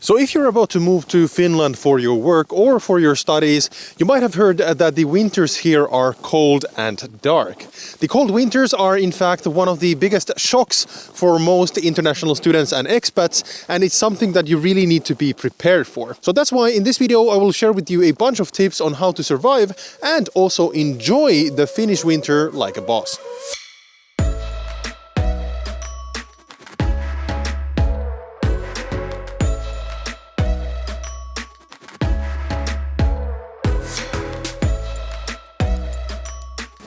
So if you're about to move to Finland for your work or for your studies, you might have heard that the winters here are cold and dark. The cold winters are in fact one of the biggest shocks for most international students and expats, and it's something that you really need to be prepared for. So that's why in this video I will share with you a bunch of tips on how to survive and also enjoy the Finnish winter like a boss.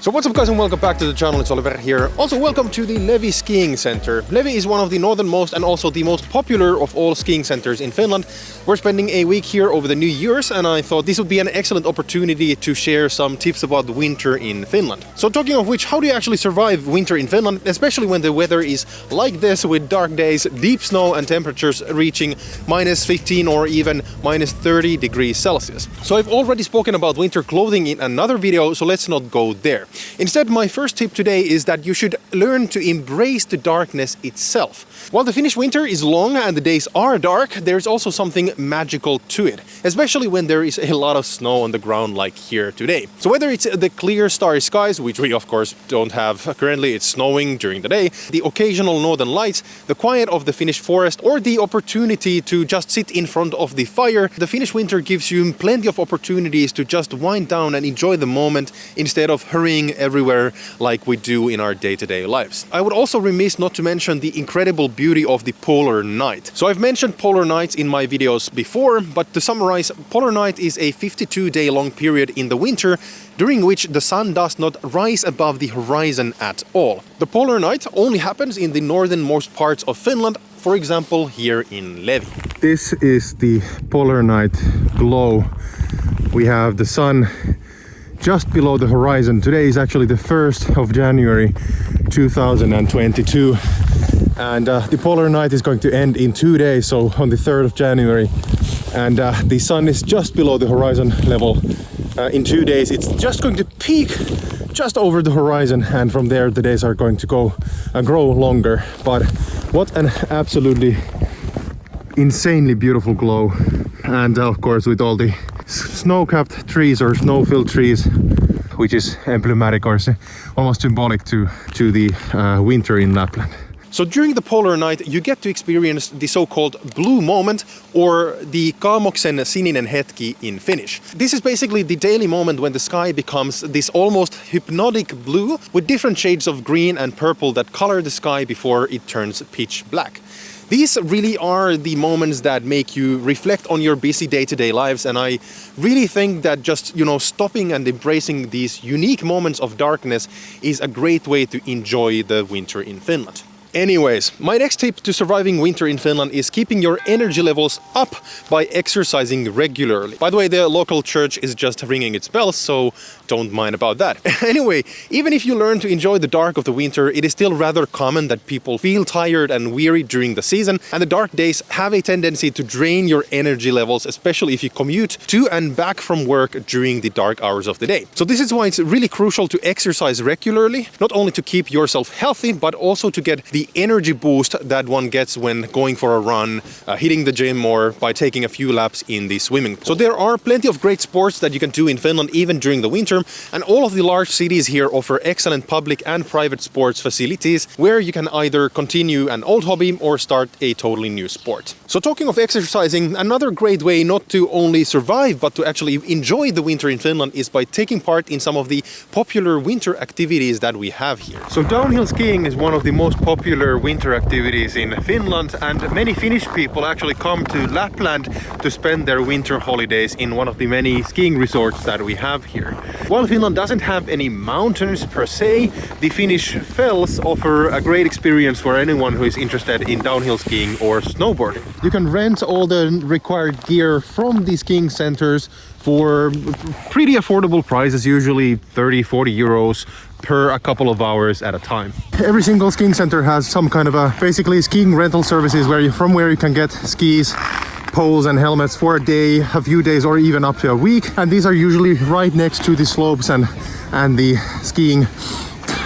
So what's up guys and welcome back to the channel, it's Oliver here. Also welcome to the Levi Skiing Center. Levi is one of the northernmost and also the most popular of all skiing centers in Finland. We're spending a week here over the New Year's and I thought this would be an excellent opportunity to share some tips about the winter in Finland. So talking of which, how do you actually survive winter in Finland, especially when the weather is like this with dark days, deep snow and temperatures reaching -15 or even -30 degrees Celsius. So I've already spoken about winter clothing in another video, so let's not go there. Instead, my first tip today is that you should learn to embrace the darkness itself. While the Finnish winter is long and the days are dark, there's also something magical to it, especially when there is a lot of snow on the ground like here today. So whether it's the clear starry skies, which we of course don't have currently, it's snowing during the day, the occasional northern lights, the quiet of the Finnish forest, or the opportunity to just sit in front of the fire, the Finnish winter gives you plenty of opportunities to just wind down and enjoy the moment instead of hurrying everywhere like we do in our day-to-day lives. I would also remiss not to mention the incredible beauty of the polar night. So I've mentioned polar nights in my videos before, but to summarize, polar night is a 52-day long period in the winter during which the sun does not rise above the horizon at all. The polar night only happens in the northernmost parts of Finland, for example here in Levi. This is the polar night glow. We have the sun just below the horizon. Today is actually the 1st of January 2022 and the polar night is going to end in 2 days, so on the 3rd of January, and the sun is just below the horizon level. In 2 days it's just going to peak just over the horizon, and from there the days are going to go grow longer. But what an absolutely insanely beautiful glow, and of course with all the snow-capped trees or snow-filled trees, which is emblematic or almost symbolic to the winter in Lapland. So during the polar night you get to experience the so-called blue moment, or the kaamoksen sininen hetki in Finnish. This is basically the daily moment when the sky becomes this almost hypnotic blue with different shades of green and purple that color the sky before it turns pitch black. These really are the moments that make you reflect on your busy day-to-day lives, and I really think that just, stopping and embracing these unique moments of darkness is a great way to enjoy the winter in Finland. Anyways, my next tip to surviving winter in Finland is keeping your energy levels up by exercising regularly. By the way, the local church is just ringing its bells, so don't mind about that. Anyway, even if you learn to enjoy the dark of the winter, it is still rather common that people feel tired and weary during the season, and the dark days have a tendency to drain your energy levels, especially if you commute to and back from work during the dark hours of the day. So this is why it's really crucial to exercise regularly, not only to keep yourself healthy, but also to get the energy boost that one gets when going for a run, hitting the gym, or by taking a few laps in the swimming pool. So there are plenty of great sports that you can do in Finland even during the winter, and all of the large cities here offer excellent public and private sports facilities where you can either continue an old hobby or start a totally new sport. So talking of exercising, another great way not to only survive but to actually enjoy the winter in Finland is by taking part in some of the popular winter activities that we have here. So downhill skiing is one of the most popular winter activities in Finland, and many Finnish people actually come to Lapland to spend their winter holidays in one of the many skiing resorts that we have here. While Finland doesn't have any mountains per se, the Finnish fells offer a great experience for anyone who is interested in downhill skiing or snowboarding. You can rent all the required gear from the skiing centers for pretty affordable prices, usually 30-40 euros per a couple of hours at a time. Every single skiing center has some kind of a basically skiing rental services where you can get skis, poles and helmets for a day, a few days, or even up to a week. And these are usually right next to the slopes and the skiing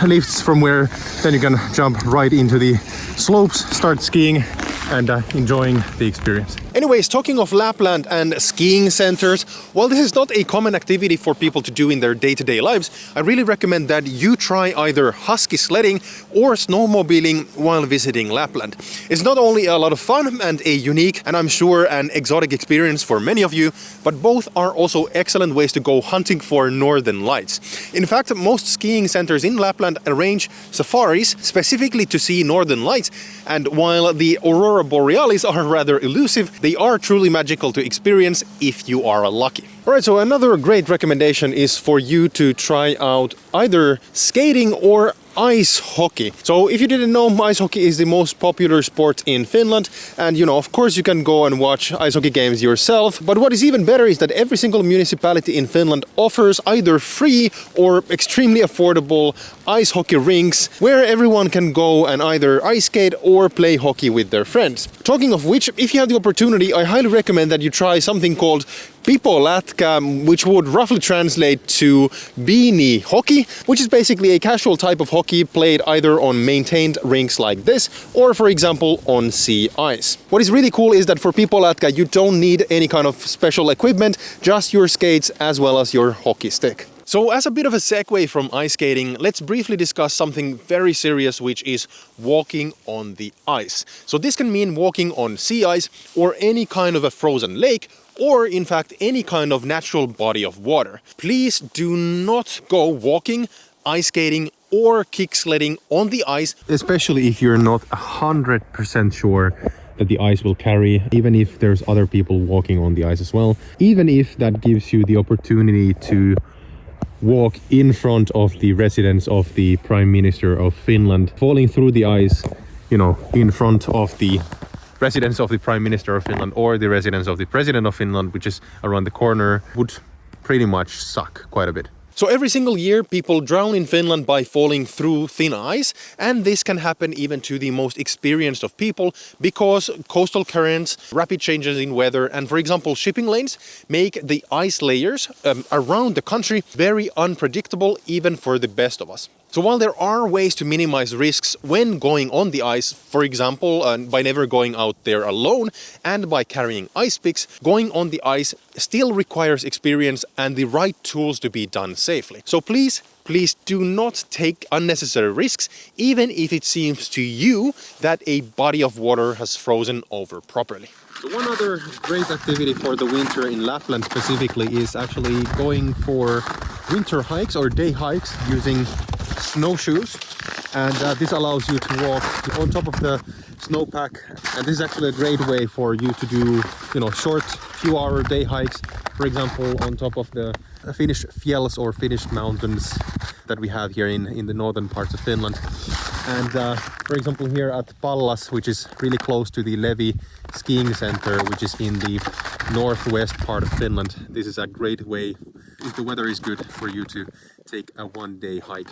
lifts, from where then you can jump right into the slopes, start skiing and enjoying the experience. Anyways, talking of Lapland and skiing centers, while this is not a common activity for people to do in their day-to-day lives, I really recommend that you try either husky sledding or snowmobiling while visiting Lapland. It's not only a lot of fun and a unique, and I'm sure an exotic experience for many of you, but both are also excellent ways to go hunting for northern lights. In fact, most skiing centers in Lapland arrange safaris specifically to see northern lights, and while the aurora borealis are rather elusive, they are truly magical to experience if you are lucky. Alright, so another great recommendation is for you to try out either skating or ice hockey. So if you didn't know, ice hockey is the most popular sport in Finland, and of course you can go and watch ice hockey games yourself, but what is even better is that every single municipality in Finland offers either free or extremely affordable ice hockey rinks where everyone can go and either ice skate or play hockey with their friends. Talking of which, if you have the opportunity, I highly recommend that you try something called pipolätkä, which would roughly translate to beanie hockey, which is basically a casual type of hockey played either on maintained rinks like this or, for example, on sea ice. What is really cool is that for pipolätkä you don't need any kind of special equipment, just your skates as well as your hockey stick. So as a bit of a segue from ice skating, let's briefly discuss something very serious, which is walking on the ice. So this can mean walking on sea ice or any kind of a frozen lake, or in fact any kind of natural body of water. Please do not go walking, ice skating or kick sledding on the ice, especially if you're not 100% sure that the ice will carry, even if there's other people walking on the ice as well, even if that gives you the opportunity to walk in front of the residence of the Prime Minister of Finland, falling through the ice, in front of the residence of the Prime Minister of Finland or the residence of the President of Finland, which is around the corner, would pretty much suck quite a bit. So every single year people drown in Finland by falling through thin ice, and this can happen even to the most experienced of people because coastal currents, rapid changes in weather, and for example shipping lanes make the ice layers around the country very unpredictable even for the best of us. So while there are ways to minimize risks when going on the ice, for example, by never going out there alone and by carrying ice picks, going on the ice still requires experience and the right tools to be done safely. So please do not take unnecessary risks, even if it seems to you that a body of water has frozen over properly. So one other great activity for the winter in Lapland specifically is actually going for winter hikes or day hikes using snowshoes, and this allows you to walk on top of the snowpack, and this is actually a great way for you to do short few-hour day hikes, for example on top of the Finnish fjells or Finnish mountains that we have here in the northern parts of Finland. And for example here at Pallas, which is really close to the Levi skiing center, which is in the northwest part of Finland, this is a great way, if the weather is good, for you to take a one-day hike.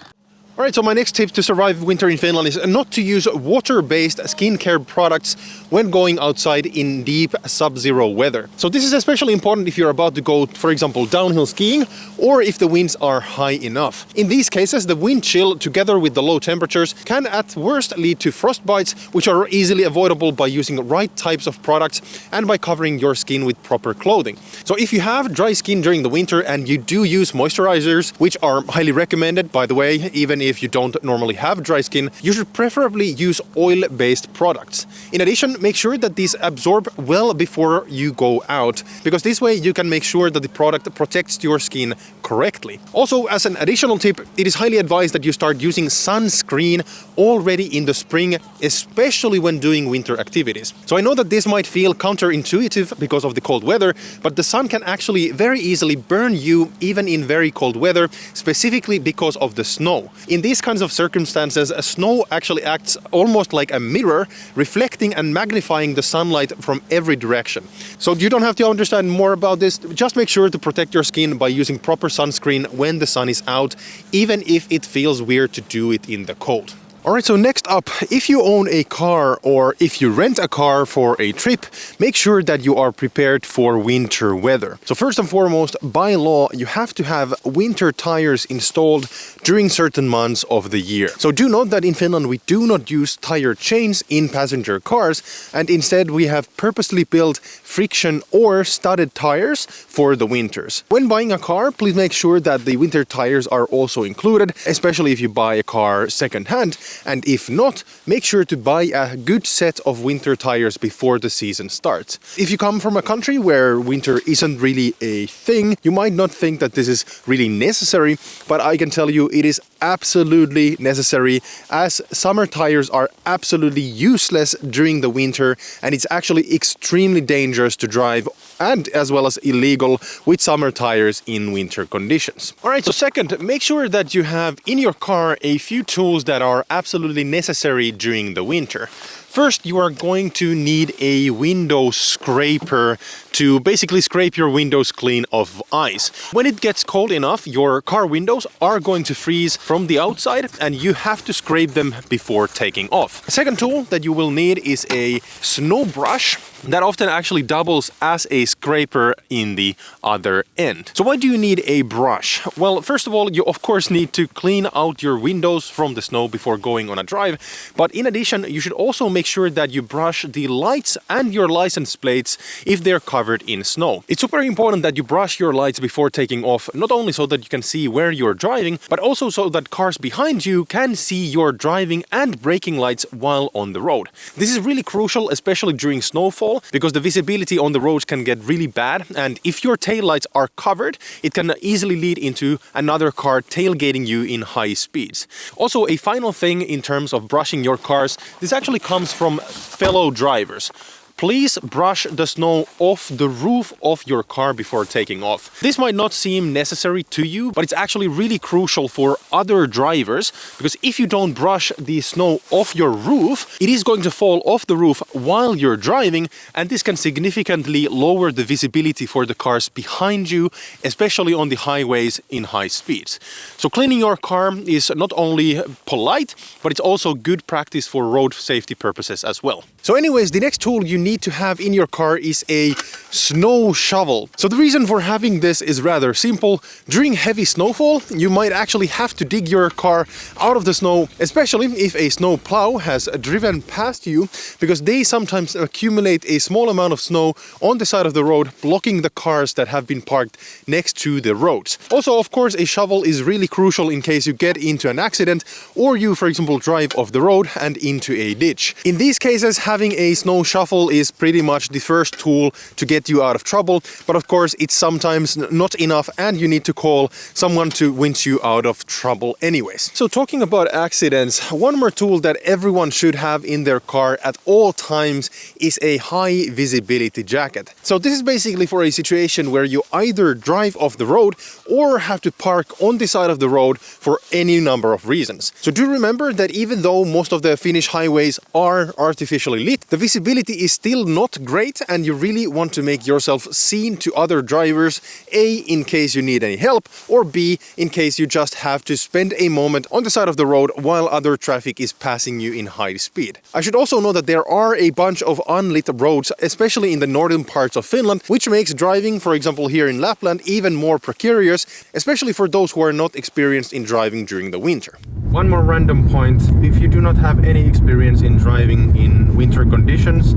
Alright, so my next tip to survive winter in Finland is not to use water-based skincare products when going outside in deep sub-zero weather. So this is especially important if you're about to go, for example, downhill skiing, or if the winds are high enough. In these cases, the wind chill together with the low temperatures can at worst lead to frostbites, which are easily avoidable by using the right types of products and by covering your skin with proper clothing. So if you have dry skin during the winter and you do use moisturizers, which are highly recommended, by the way, even if you don't normally have dry skin, you should preferably use oil-based products. In addition, make sure that these absorb well before you go out, because this way you can make sure that the product protects your skin correctly. Also, as an additional tip, it is highly advised that you start using sunscreen already in the spring, especially when doing winter activities. So I know that this might feel counterintuitive because of the cold weather, but the sun can actually very easily burn you even in very cold weather, specifically because of the snow. In these kinds of circumstances, snow actually acts almost like a mirror, reflecting and magnifying the sunlight from every direction. So you don't have to understand more about this, just make sure to protect your skin by using proper sunscreen when the sun is out, even if it feels weird to do it in the cold. Alright, so next up, if you own a car or if you rent a car for a trip, make sure that you are prepared for winter weather. So first and foremost, by law, you have to have winter tires installed during certain months of the year. So do note that in Finland we do not use tire chains in passenger cars, and instead we have purposely built friction or studded tires for the winters. When buying a car, please make sure that the winter tires are also included, especially if you buy a car second-hand. And if not, make sure to buy a good set of winter tires before the season starts. If you come from a country where winter isn't really a thing, you might not think that this is really necessary, but I can tell you it is absolutely necessary, as summer tires are absolutely useless during the winter, and it's actually extremely dangerous to drive and as well as illegal with summer tires in winter conditions. Alright, so second, make sure that you have in your car a few tools that are absolutely necessary during the winter. First, you are going to need a window scraper to basically scrape your windows clean of ice. When it gets cold enough, your car windows are going to freeze from the outside and you have to scrape them before taking off. The second tool that you will need is a snow brush that often actually doubles as a scraper in the other end. So why do you need a brush? Well, first of all, you of course need to clean out your windows from the snow before going on a drive. But in addition, you should also make sure that you brush the lights and your license plates if they're covered in snow. It's super important that you brush your lights before taking off, not only so that you can see where you're driving, but also so that cars behind you can see your driving and braking lights while on the road. This is really crucial, especially during snowfall, because the visibility on the roads can get really bad, and if your taillights are covered, it can easily lead into another car tailgating you in high speeds. Also, a final thing in terms of brushing your cars, this actually comes from fellow drivers. Please brush the snow off the roof of your car before taking off. This might not seem necessary to you, but it's actually really crucial for other drivers, because if you don't brush the snow off your roof, it is going to fall off the roof while you're driving, and this can significantly lower the visibility for the cars behind you, especially on the highways in high speeds. So cleaning your car is not only polite, but it's also good practice for road safety purposes as well. So anyways, the next tool you need to have in your car is a snow shovel. So the reason for having this is rather simple. During heavy snowfall, you might actually have to dig your car out of the snow, especially if a snow plow has driven past you, because they sometimes accumulate a small amount of snow on the side of the road, blocking the cars that have been parked next to the roads. Also, of course, a shovel is really crucial in case you get into an accident or you, for example, drive off the road and into a ditch. In these cases, having a snow shovel is pretty much the first tool to get you out of trouble, but of course it's sometimes not enough and you need to call someone to winch you out of trouble anyways. So talking about accidents, one more tool that everyone should have in their car at all times is a high visibility jacket. So this is basically for a situation where you either drive off the road or have to park on the side of the road for any number of reasons. So do remember that even though most of the Finnish highways are artificially lit, the visibility is still not great, and you really want to make yourself seen to other drivers, A, in case you need any help, or B, in case you just have to spend a moment on the side of the road while other traffic is passing you in high speed. I should also know that there are a bunch of unlit roads, especially in the northern parts of Finland, which makes driving, for example here in Lapland, even more precarious, especially for those who are not experienced in driving during the winter. One more random point: if you do not have any experience in driving in winter conditions,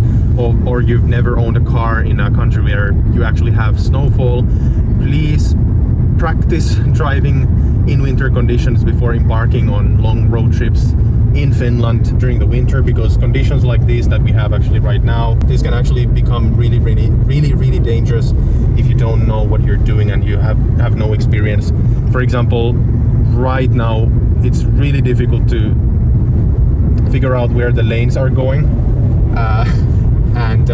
or you've never owned a car in a country where you actually have snowfall, please practice driving in winter conditions before embarking on long road trips in Finland during the winter, because conditions like these that we have actually right now, this can actually become really dangerous if you don't know what you're doing and you have no experience. For example, right now it's really difficult to figure out where the lanes are going, and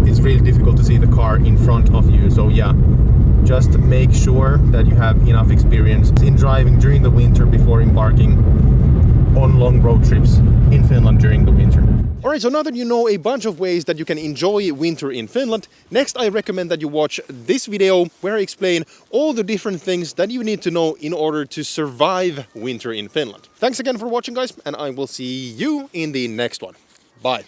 it's really difficult to see the car in front of you. So yeah, just make sure that you have enough experience in driving during the winter before embarking on long road trips in Finland during the winter. Alright, so now that you know a bunch of ways that you can enjoy winter in Finland, next I recommend that you watch this video where I explain all the different things that you need to know in order to survive winter in Finland. Thanks again for watching, guys, and I will see you in the next one. Bye.